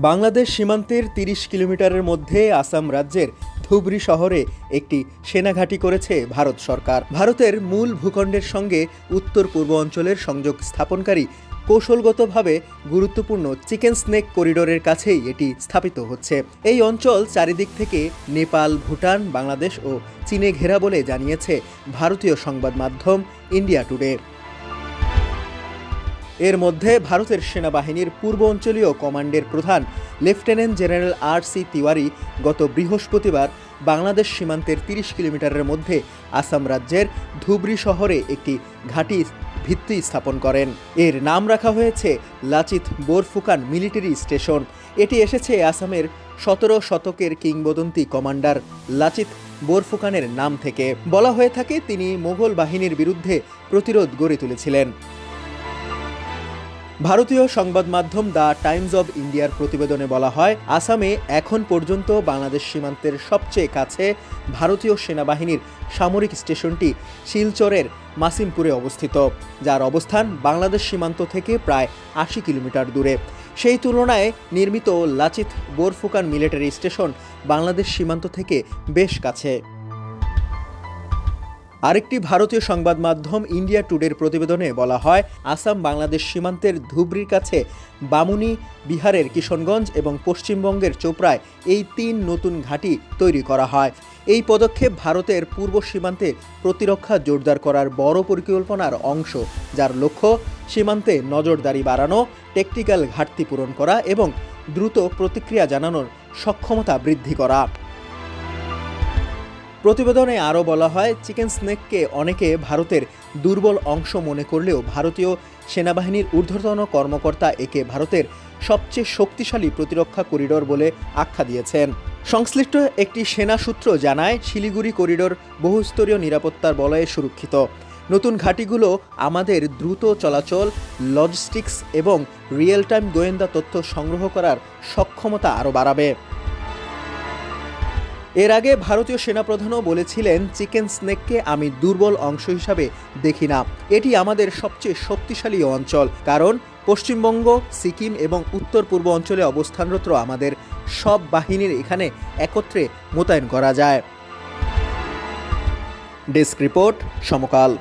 বাংলাদেশ সীমান্তের ৩০ কিলোমিটারের মধ্যে আসাম রাজ্যের ধুবরী শহরে একটি সেনাঘাঁটি করেছে ভারত সরকার। ভারতের মূল ভূখণ্ডের সঙ্গে উত্তর পূর্ব অঞ্চলের সংযোগ স্থাপনকারী কৌশলগতভাবে গুরুত্বপূর্ণ চিকেন স্নেক করিডোরের কাছেই এটি স্থাপিত হচ্ছে। এই অঞ্চল চারিদিক থেকে নেপাল, ভুটান, বাংলাদেশ ও চীনে ঘেরা বলে জানিয়েছে ভারতীয় সংবাদ মাধ্যম ইন্ডিয়া টুডে। এর মধ্যে ভারতের সেনাবাহিনীর পূর্ব অঞ্চলীয় কমান্ডের প্রধান লেফটেন্যান্ট জেনারেল আর.সি. তিওয়ারি গত বৃহস্পতিবার বাংলাদেশ সীমান্তের ৩০ কিলোমিটারের মধ্যে আসাম রাজ্যের ধুবরী শহরে একটি ঘাঁটি ভিত্তি স্থাপন করেন। এর নাম রাখা হয়েছে লাচিত বোরফুকান মিলিটারি স্টেশন। এটি এসেছে আসামের ১৭ শতকের কিংবদন্তি কমান্ডার লাচিত বোরফুকানের নাম থেকে। বলা হয়ে থাকে তিনি মোগল বাহিনীর বিরুদ্ধে প্রতিরোধ গড়ে তুলেছিলেন। ভারতীয় সংবাদ মাধ্যম দ্য টাইমস অব ইন্ডিয়ার প্রতিবেদনে বলা হয়, আসামে এখন পর্যন্ত বাংলাদেশ সীমান্তের সবচেয়ে কাছে ভারতীয় সেনাবাহিনীর সামরিক স্টেশনটি শিলচরের মাসিমপুরে অবস্থিত, যার অবস্থান বাংলাদেশ সীমান্ত থেকে প্রায় ৮০ কিলোমিটার দূরে। সেই তুলনায় নির্মিত লাচিত বোরফুকান মিলিটারি স্টেশন বাংলাদেশ সীমান্ত থেকে বেশ কাছে। আরেকটি ভারতীয় সংবাদ মাধ্যম ইন্ডিয়া টুডের প্রতিবেদনে বলা হয়, আসাম বাংলাদেশ সীমান্তের ধুবরীর কাছে বামুনি, বিহারের কিশনগঞ্জ এবং পশ্চিমবঙ্গের চোপড়ায় এই ৩ নতুন ঘাঁটি তৈরি করা হয়। এই পদক্ষেপ ভারতের পূর্ব সীমান্তে প্রতিরক্ষা জোরদার করার বড় পরিকল্পনার অংশ, যার লক্ষ্য সীমান্তে নজরদারি বাড়ানো, টেকটিক্যাল ঘাটতি পূরণ করা এবং দ্রুত প্রতিক্রিয়া জানানোর সক্ষমতা বৃদ্ধি করা। প্রতিবেদনে আরও বলা হয়, চিকেন স্নেককে অনেকে ভারতের দুর্বল অংশ মনে করলেও ভারতীয় সেনাবাহিনীর ঊর্ধ্বতন কর্মকর্তা একে ভারতের সবচেয়ে শক্তিশালী প্রতিরক্ষা করিডোর বলে আখ্যা দিয়েছেন। সংশ্লিষ্ট একটি সেনা সূত্র জানায়, শিলিগুড়ি করিডোর বহুস্তরীয় নিরাপত্তার বলয়ে সুরক্ষিত। নতুন ঘাঁটিগুলো আমাদের দ্রুত চলাচল, লজিস্টিক্স এবং রিয়েল টাইম গোয়েন্দা তথ্য সংগ্রহ করার সক্ষমতা আরও বাড়াবে। এর আগে ভারতীয় সেনাপ্রধানও বলেছিলেন, চিকেন স্নেককে আমি দুর্বল অংশ হিসাবে দেখি না, এটি আমাদের সবচেয়ে শক্তিশালী অঞ্চল, কারণ পশ্চিমবঙ্গ, সিকিম এবং উত্তর পূর্ব অঞ্চলে অবস্থানরত আমাদের সব বাহিনীর এখানে একত্রে মোতায়েন করা যায়। ডেস্ক রিপোর্ট, সমকাল।